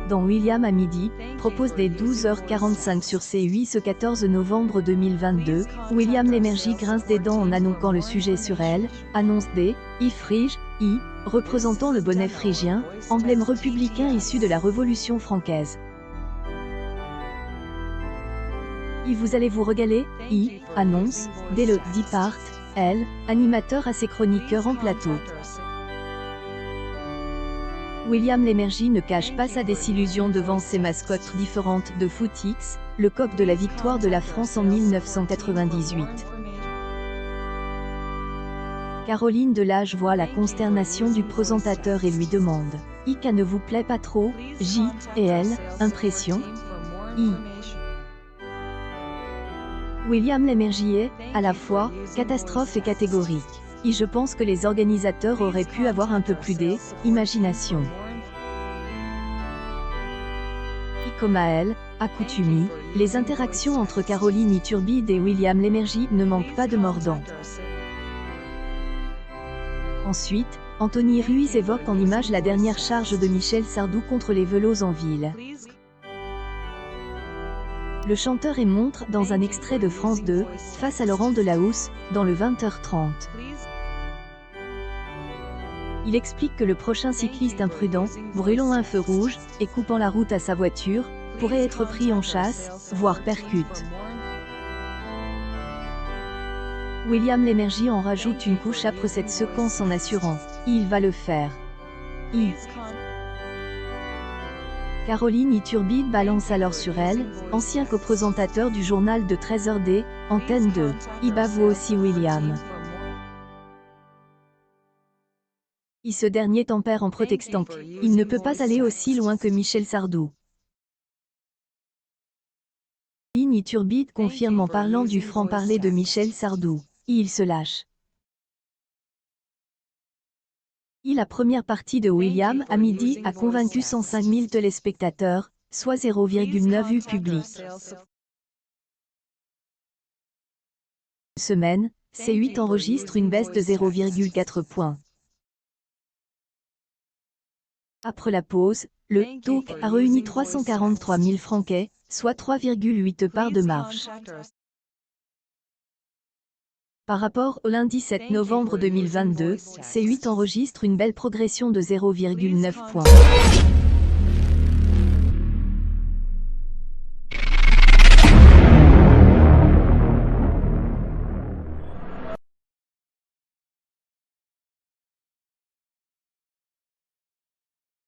dans William à midi, propose dès 12h45 sur C8 ce 14 novembre 2022. William Lémergie grince des dents en annonçant le sujet sur elle, annonce des frige, représentant le bonnet phrygien, emblème républicain issu de la Révolution française. Vous allez vous régaler, annonce, dès le départ, animateur à ses chroniqueurs en plateau. William Lémergie ne cache pas sa désillusion devant ses mascottes différentes de Footix, le coq de la victoire de la France en 1998. Caroline Delage voit la consternation du présentateur et lui demande « Ika ne vous plaît pas trop, J, et elle, impression ?» William Lémergie est, à la fois, catastrophe et catégorique. Je pense que les organisateurs auraient pu avoir un peu plus d'imagination. Comme à elle, accoutumée, les interactions entre Caroline Iturbide et William Lémergie ne manquent pas de mordant. Ensuite, Anthony Ruiz évoque en images la dernière charge de Michel Sardou contre les vélos en ville. Le chanteur et montre dans un extrait de France 2, face à Laurent Delahousse, dans le 20h30. Il explique que le prochain cycliste imprudent, brûlant un feu rouge, et coupant la route à sa voiture, pourrait être pris en chasse, voire percute. William Lémergie en rajoute une couche après cette séquence en assurant « Il va le faire ». Caroline Iturbide balance alors sur elle, ancien coprésentateur du journal de 13h Antenne 2. Bah vous aussi William. Ce dernier tempère en prétextant qu'il ne peut pas aller aussi loin que Michel Sardou. Caroline Iturbide confirme en parlant du franc-parler de Michel Sardou. Il se lâche. La première partie de William à midi a convaincu 105 000 téléspectateurs, soit 0,9 vues publiques. Semaine, C8 enregistre une baisse de 0,4 points. Après la pause, le talk a réuni 343 000 Français, soit 3,8 parts de marche. Par rapport au lundi 7 novembre 2022, C8 enregistre une belle progression de 0,9 points.